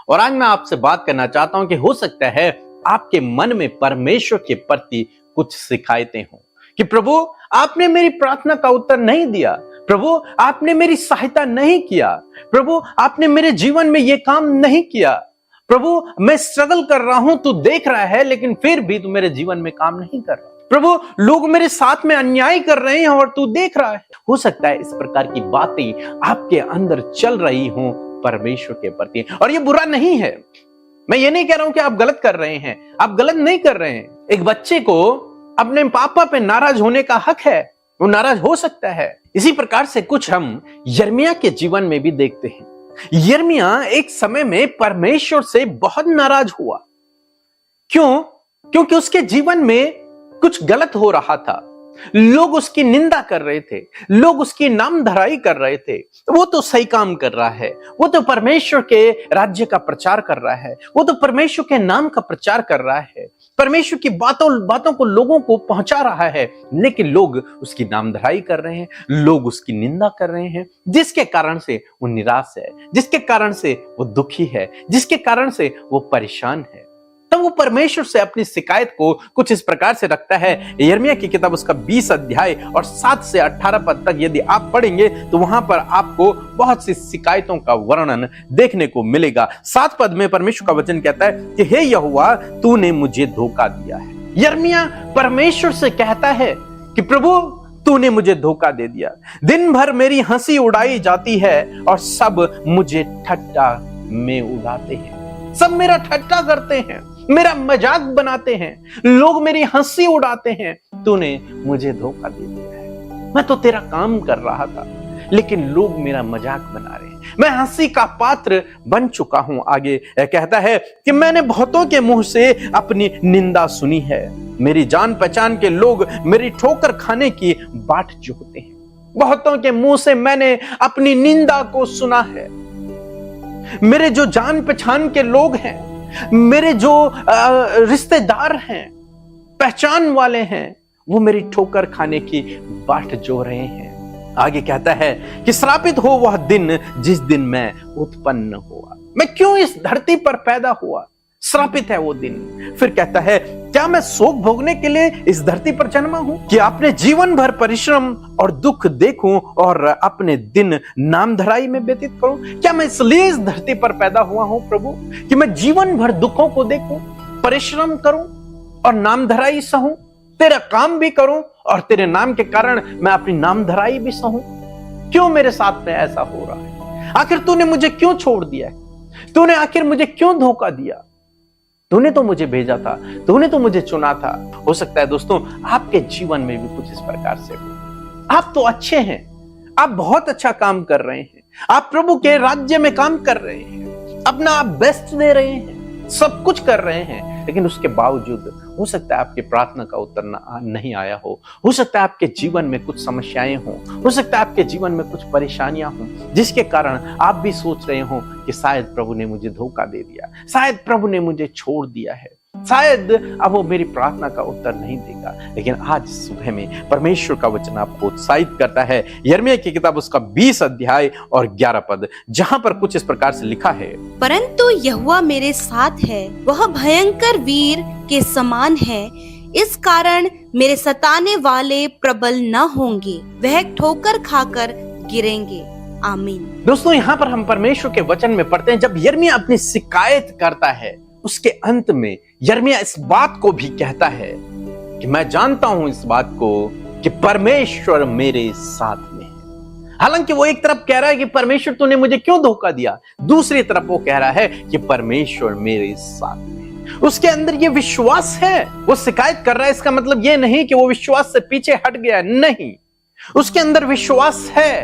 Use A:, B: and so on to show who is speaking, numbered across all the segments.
A: और आज मैं आपसे बात करना चाहता हूं कि हो सकता है आपके मन में परमेश्वर के प्रति कुछ शिकायतें हों कि प्रभु आपने मेरी प्रार्थना का उत्तर नहीं दिया, प्रभु आपने मेरी सहायता नहीं किया, प्रभु आपने मेरे जीवन में यह काम नहीं किया, प्रभु मैं स्ट्रगल कर रहा हूं, तू देख रहा है लेकिन फिर भी तू मेरे जीवन में काम नहीं कर रहा, प्रभु लोग मेरे साथ में अन्याय कर रहे हैं और तू देख रहा है। हो सकता है इस प्रकार की बातें आपके अंदर चल रही हों परमेश्वर के प्रति, और ये बुरा नहीं है। मैं ये नहीं कह रहा हूं कि आप गलत कर रहे हैं, आप गलत नहीं कर रहे हैं। एक बच्चे को अपने पापा पे नाराज होने का हक है, वो नाराज हो सकता है। इसी प्रकार से कुछ हम यिर्मयाह के जीवन में भी देखते हैं। यिर्मयाह एक समय में परमेश्वर से बहुत नाराज हुआ। क्यों? क्योंकि उसके जीवन में कुछ गलत हो रहा था। लोग उसकी निंदा कर रहे थे, लोग उसकी नामधराई कर रहे थे। वो तो सही काम कर रहा है, वो तो परमेश्वर के राज्य का प्रचार कर रहा है, वो तो परमेश्वर के नाम का प्रचार कर रहा है, परमेश्वर की बातों को लोगों को पहुंचा रहा है, लेकिन लोग उसकी नामधराई कर रहे हैं, लोग उसकी निंदा कर रहे हैं, जिसके कारण से वो निराश है, जिसके कारण से वो दुखी है, जिसके कारण से वो परेशान है। तब वो परमेश्वर से अपनी शिकायत को कुछ इस प्रकार से रखता है। यिर्मयाह की किताब उसका 20 अध्याय और 7 से 18 पद तक यदि आप पढ़ेंगे तो वहां पर आपको बहुत सी शिकायतों का वर्णन देखने को मिलेगा। 7 पद में परमेश्वर का वचन कहता है कि हे यहोवा तूने मुझे धोखा दिया है। यिर्मयाह परमेश्वर से कहता है कि प्रभु तूने मुझे धोखा दे दिया। दिन भर मेरी हंसी उड़ाई जाती है और सब मुझे ठट्टा में उड़ाते हैं, सब मेरा ठट्टा करते हैं, मेरा मजाक बनाते हैं, लोग मेरी हंसी उड़ाते हैं। तूने मुझे धोखा दे दिया है। मैं तो तेरा काम कर रहा था लेकिन लोग मेरा मजाक बना रहे हैं, मैं हंसी का पात्र बन चुका हूं। आगे कहता है कि मैंने बहुतों के मुंह से अपनी निंदा सुनी है, मेरी जान पहचान के लोग मेरी ठोकर खाने की बाट जोहते हैं। बहुतों के मुंह से मैंने अपनी निंदा को सुना है। मेरे जो जान पहचान के लोग हैं, मेरे जो रिश्तेदार हैं, पहचान वाले हैं, वो मेरी ठोकर खाने की बाट जो रहे हैं। आगे कहता है कि श्रापित हो वह दिन जिस दिन मैं उत्पन्न हुआ। मैं क्यों इस धरती पर पैदा हुआ? श्रापित है वो दिन। फिर कहता है क्या मैं शोक भोगने के लिए इस धरती पर जन्मा हूं कि अपने जीवन भर परिश्रम और दुख देखूं और अपने दिन नामधराई में व्यतीत करूं? क्या मैं इसलिए इस धरती पर पैदा हुआ हूं प्रभु कि मैं जीवन भर दुखों को देखूं, परिश्रम करूं और नामधराई सहूं, तेरा काम भी करूं और तेरे नाम के कारण मैं अपनी नामधराई भी सहूं? क्यों मेरे साथ में ऐसा हो रहा है? आखिर तूने मुझे क्यों छोड़ दिया? तूने आखिर मुझे क्यों धोखा दिया? तूने तो मुझे भेजा था, तूने तो मुझे चुना था। हो सकता है दोस्तों आपके जीवन में भी कुछ इस प्रकार से हो। आप तो अच्छे हैं, आप बहुत अच्छा काम कर रहे हैं, आप प्रभु के राज्य में काम कर रहे हैं, अपना आप बेस्ट दे रहे हैं, सब कुछ कर रहे हैं, लेकिन उसके बावजूद हो सकता है आपकी प्रार्थना का उत्तर नहीं आया हो सकता है आपके जीवन में कुछ समस्याएं हो सकता है आपके जीवन में कुछ परेशानियां हो, जिसके कारण आप भी सोच रहे हो कि शायद प्रभु ने मुझे धोखा दे दिया, शायद प्रभु ने मुझे छोड़ दिया है, शायद अब वो मेरी प्रार्थना का उत्तर नहीं देगा। लेकिन आज सुबह में परमेश्वर का वचन आपको उत्साहित करता है। यिर्मयाह की किताब उसका 20 अध्याय और 11 पद, जहां पर कुछ इस प्रकार से लिखा है,
B: परंतु यहोवा मेरे साथ है, वह भयंकर वीर के समान है, इस कारण मेरे सताने वाले प्रबल न होंगे, वह ठोकर खाकर गिरेंगे। आमीन।
A: दोस्तों यहाँ पर हम परमेश्वर के वचन में पढ़ते हैं, जब यिर्मयाह अपनी शिकायत करता है उसके अंत में यिर्मयाह इस बात को भी कहता है कि मैं जानता हूं इस बात को कि परमेश्वर मेरे साथ में है। हालांकि वो एक तरफ कह रहा है कि परमेश्वर तूने मुझे क्यों धोखा दिया, दूसरी तरफ वो कह रहा है कि परमेश्वर मेरे साथ में है। उसके अंदर ये विश्वास है। वो शिकायत कर रहा है, इसका मतलब ये नहीं कि वो विश्वास से पीछे हट गया, नहीं, उसके अंदर विश्वास है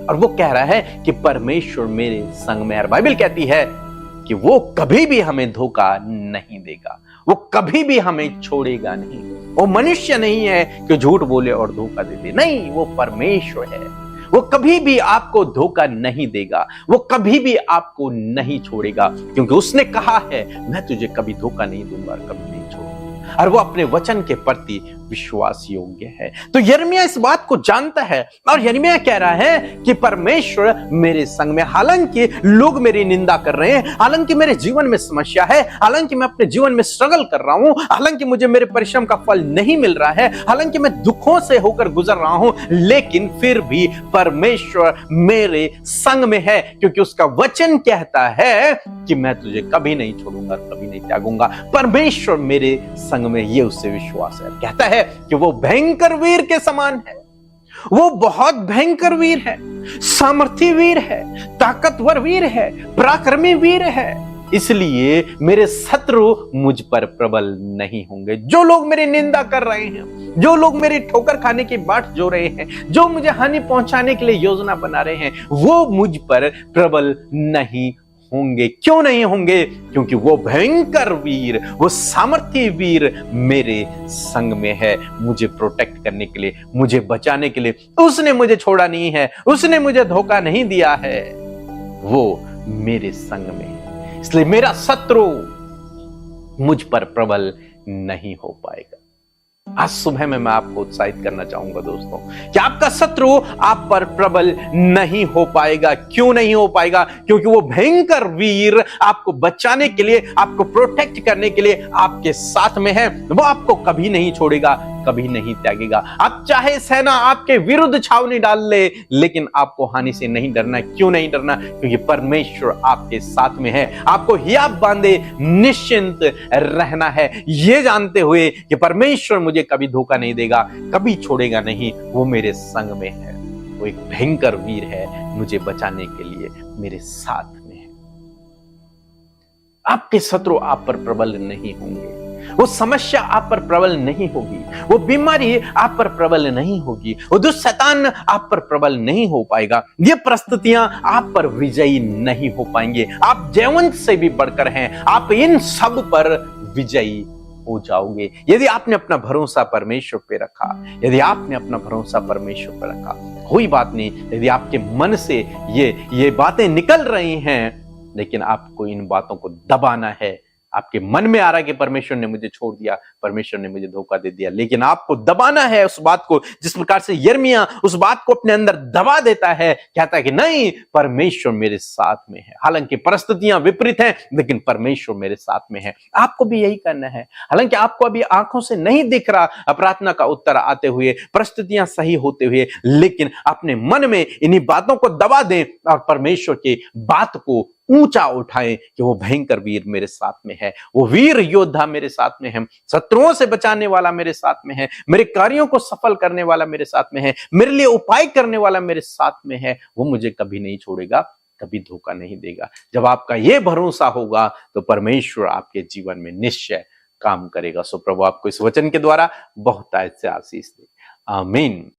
A: और वो कह रहा है कि परमेश्वर मेरे संग में है। बाइबल कहती है कि वो कभी भी हमें धोखा नहीं देगा, वो कभी भी हमें छोड़ेगा नहीं। वो मनुष्य नहीं है कि झूठ बोले और धोखा दे दे, नहीं, वो परमेश्वर है। वो कभी भी आपको धोखा नहीं देगा, वो कभी भी आपको नहीं छोड़ेगा, क्योंकि उसने कहा है मैं तुझे कभी धोखा नहीं दूंगा और कभी नहीं छोड़ूंगा। और वो अपने वचन के प्रति विश्वास योग्य है। तो यिर्मयाह इस बात को जानता है और यिर्मयाह कह रहा है कि परमेश्वर मेरे संग में, हालांकि लोग मेरी निंदा कर रहे हैं, हालांकि मेरे जीवन में समस्या है, हालांकि मैं अपने जीवन में स्ट्रगल कर रहा हूं, हालांकि मुझे मेरे परिश्रम का फल नहीं मिल रहा है, हालांकि मैं दुखों से होकर गुजर रहा हूं, लेकिन फिर भी परमेश्वर मेरे संग में है, क्योंकि उसका वचन कहता है कि मैं तुझे कभी नहीं छोड़ूंगा, कभी नहीं त्यागूंगा। परमेश्वर मेरे संग में, ये उससे विश्वास है। कहता है कि वो भयंकर वीर के समान है, वो बहुत भयंकर वीर है, सामर्थी वीर है, ताकतवर वीर है, पराक्रमी वीर है, इसलिए मेरे शत्रु मुझ पर प्रबल नहीं होंगे। जो लोग मेरी निंदा कर रहे हैं, जो लोग मेरी ठोकर खाने की बाट जो रहे हैं, जो मुझे हानि पहुंचाने के लिए योजना बना रहे हैं, वो मुझ पर प्रबल नहीं होंगे। क्यों नहीं होंगे? क्योंकि वो भयंकर वीर, वो सामर्थी वीर मेरे संग में है, मुझे प्रोटेक्ट करने के लिए, मुझे बचाने के लिए। उसने मुझे छोड़ा नहीं है, उसने मुझे धोखा नहीं दिया है, वो मेरे संग में है, इसलिए मेरा शत्रु मुझ पर प्रबल नहीं हो पाएगा। आज सुबह में मैं आपको उत्साहित करना चाहूंगा दोस्तों कि आपका शत्रु आप पर प्रबल नहीं हो पाएगा। क्यों नहीं हो पाएगा? क्योंकि वो भयंकर वीर आपको बचाने के लिए, आपको प्रोटेक्ट करने के लिए आपके साथ में है। वो आपको कभी नहीं छोड़ेगा, कभी नहीं त्यागेगा। आप चाहे सेना आपके विरुद्ध छावनी डाल ले, लेकिन आपको हानि से नहीं डरना। क्यों नहीं डरना? क्योंकि परमेश्वर आपके साथ में है। आपको हियाब बांधे निश्चिंत रहना है, ये जानते हुए कि परमेश्वर मुझे कभी धोखा नहीं देगा, कभी छोड़ेगा नहीं, वो मेरे संग में है, वो एक भयंकर वीर है, मुझे बचाने के लिए मेरे साथ में है। आपके शत्रु आप पर प्रबल नहीं होंगे, वो समस्या आप पर प्रबल नहीं होगी, वो बीमारी आप पर प्रबल नहीं होगी, वो दुष्ट शैतान आप पर प्रबल नहीं हो पाएगा, ये परिस्थितियां आप पर विजयी नहीं हो पाएंगे। आप जयवंत से भी बढ़कर हैं, आप इन सब पर विजयी हो जाओगे। यदि आपने अपना भरोसा परमेश्वर पे रखा, यदि आपने अपना भरोसा परमेश्वर पे रखा, कोई बात नहीं। यदि आपके मन से ये बातें निकल रही हैं, लेकिन आपको इन बातों को दबाना है। आपके मन में आ रहा है कि परमेश्वर ने मुझे छोड़ दिया, परमेश्वर ने मुझे धोखा दे दिया, लेकिन आपको दबाना है उस बात को, जिस प्रकार से यिर्मयाह उस बात को अपने अंदर दबा देता है। कहता है कि नहीं, परमेश्वर मेरे साथ में है। हालांकि परिस्थितियां विपरीत हैं, लेकिन परमेश्वर मेरे साथ में है। आपको भी यही करना है। हालांकि आपको अभी आंखों से नहीं दिख रहा प्रार्थना का उत्तर आते हुए, परिस्थितियां सही होते हुए, लेकिन अपने मन में इन्हीं बातों को दबा दें और परमेश्वर की बात को ऊंचा उठाएं कि वो भयंकर वीर मेरे साथ में है, वो वीर योद्धा मेरे साथ में है, शत्रुओं से बचाने वाला मेरे साथ में है, मेरे कार्यों को सफल करने वाला मेरे साथ में है, मेरे लिए उपाय करने वाला मेरे साथ में है, वो मुझे कभी नहीं छोड़ेगा, कभी धोखा नहीं देगा। जब आपका ये भरोसा होगा तो परमेश्वर आपके जीवन में निश्चय काम करेगा। सो प्रभु आपको इस वचन के द्वारा बहुत से आशीष दे। आमीन।